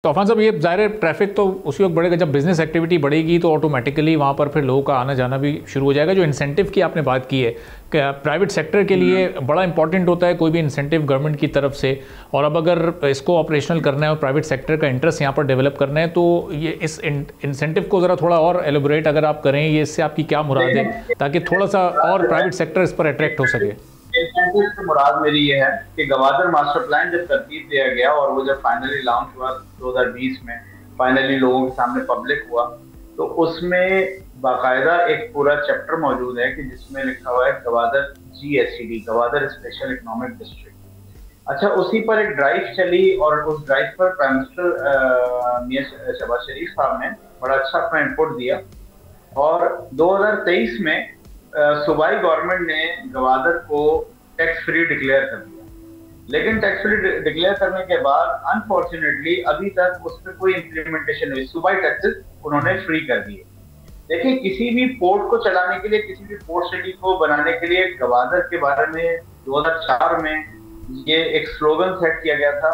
तो अफान साहब, ये ज़ाहिर है ट्रैफिक तो उसी वक्त बढ़ेगा जब बिज़नेस एक्टिविटी बढ़ेगी, तो ऑटोमेटिकली वहाँ पर फिर लोगों का आना जाना भी शुरू हो जाएगा। जो इंसेंटिव की आपने बात की है कि प्राइवेट सेक्टर के लिए बड़ा इंपॉर्टेंट होता है कोई भी इंसेंटिव गवर्नमेंट की तरफ से, और अब अगर इसको ऑपरेशनल करना है और प्राइवेट सेक्टर का इंटरेस्ट यहाँ पर डेवलप करना है, तो ये इस इंसेंटिव को ज़रा थोड़ा और एलोबरेट अगर आप करें, ये इससे आपकी क्या मुराद है, ताकि थोड़ा सा और प्राइवेट सेक्टर इस पर अट्रैक्ट हो सके। इंसेंटिव से मुराद मेरी ये है कि गवादर मास्टर प्लान जब तरतीब दिया गया और वो जब फाइनली लॉन्च हुआ 2020 में, फाइनली लोगों के सामने पब्लिक हुआ, तो उसमें बाकायदा एक पूरा चैप्टर मौजूद है कि जिसमें लिखा हुआ है Gwadar GSED, Gwadar special economic district. अच्छा, उसी पर एक ड्राइव चली और उस ड्राइव पर प्राइम मिनिस्टर मियां शहबाज शरीफ साहब ने बड़ा अच्छा अपना इनपुट दिया और 2023 में सूबाई गवर्नमेंट ने गवादर को टैक्स फ्री डिक्लेयर कर दिया। लेकिन टैक्स फ्री डिक्लेयर करने के बाद अनफॉर्चुनेटली अभी तक उस पर कोई इंप्लीमेंटेशन हुई। सूबाई टैक्सेस उन्होंने फ्री कर दिए। देखिए, किसी भी पोर्ट को चलाने के लिए, किसी भी पोर्ट सिटी को बनाने के लिए गवादर के बारे में 2004 में ये एक स्लोगन सेट किया गया था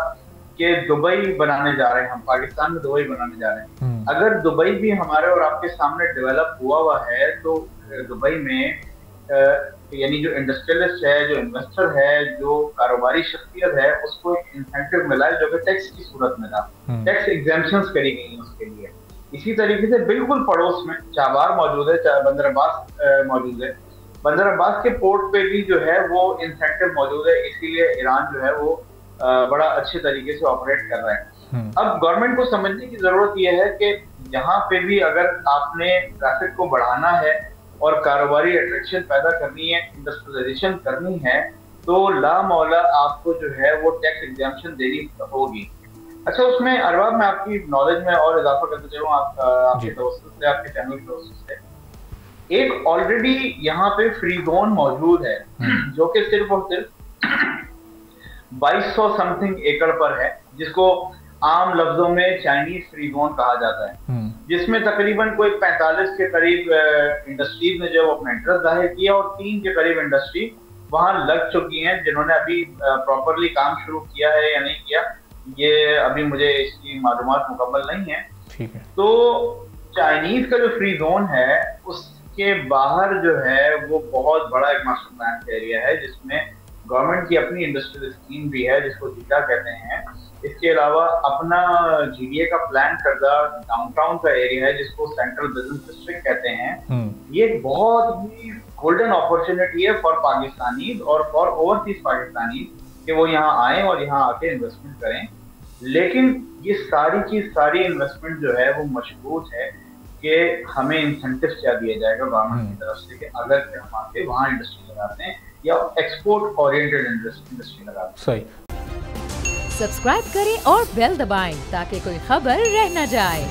कि दुबई बनाने जा रहे हैं हम, पाकिस्तान में दुबई बनाने जा रहे हैं। अगर दुबई भी हमारे और आपके सामने डेवलप हुआ है, तो दुबई में यानी जो इंडस्ट्रियलिस्ट है, जो इन्वेस्टर है, जो कारोबारी शख्सियत है, उसको एक इंसेंटिव मिला है जो कि टैक्स की सूरत में था। टैक्स एग्जेम्पशंस करी गई उसके लिए। इसी तरीके से बिल्कुल पड़ोस में चाबार मौजूद है, बंदर अब्बास मौजूद है। बंदर अब्बास के पोर्ट पे भी जो है वो इंसेंटिव मौजूद है, इसीलिए ईरान जो है वो बड़ा अच्छे तरीके से ऑपरेट कर रहा है। अब गवर्नमेंट को समझने की जरूरत यह है कि यहाँ पे भी अगर आपने ट्रैफिक को बढ़ाना है और कारोबारी अट्रैक्शन पैदा करनी है, इंडस्ट्रियलाइजेशन करनी है, तो ला मौला आपको जो है वो टैक्स एग्जाम्पशन देनी होगी। अच्छा, उसमें अरबाब मैं आपकी नॉलेज में और इजाफा करते चलूँ, आपके दोस्तों से, आपके चैनल के दोस्तों से, एक ऑलरेडी यहाँ पे फ्री जोन मौजूद है जो कि सिर्फ और सिर्फ 2200 समथिंग एकड़ पर है, जिसको आम लफ्जों में चाइनीज फ्री जोन कहा जाता है, जिसमें तकरीबन कोई 45 के करीब इंडस्ट्रीज ने जो अपना इंटरेस्ट जाहिर किया और 3 के करीब इंडस्ट्री वहां लग चुकी हैं, जिन्होंने अभी प्रॉपरली काम शुरू किया है या नहीं किया, ये अभी मुझे इसकी मालूमात मुकम्मल नहीं है। ठीक है। तो चाइनीज का जो फ्री जोन है उसके बाहर जो है वो बहुत बड़ा एक मास्टर प्लान एरिया है, जिसमें गवर्नमेंट की अपनी इंडस्ट्रियल स्कीम भी है जिसको जीटा कहते हैं। इसके अलावा अपना GDA का प्लान करदा डाउनटाउन का एरिया है जिसको सेंट्रल बिजनेस डिस्ट्रिक्ट कहते हैं। ये बहुत ही गोल्डन अपॉर्चुनिटी है फॉर पाकिस्तानी और फॉर ओवरसीज पाकिस्तानी कि वो यहाँ आए और यहाँ आके इन्वेस्टमेंट करें। लेकिन ये सारी की सारी इन्वेस्टमेंट जो है वो मशबूत है कि हमें इंसेंटिव क्या दिया जाएगा गवर्नमेंट की तरफ से कि अगर हम आके वहाँ इंडस्ट्री लगाते हैं या एक्सपोर्ट ओरिएंटेड इंडस्ट्री लगाते हैं। सही। सब्सक्राइब करें और बेल दबाएं ताकि कोई खबर रह न जाए।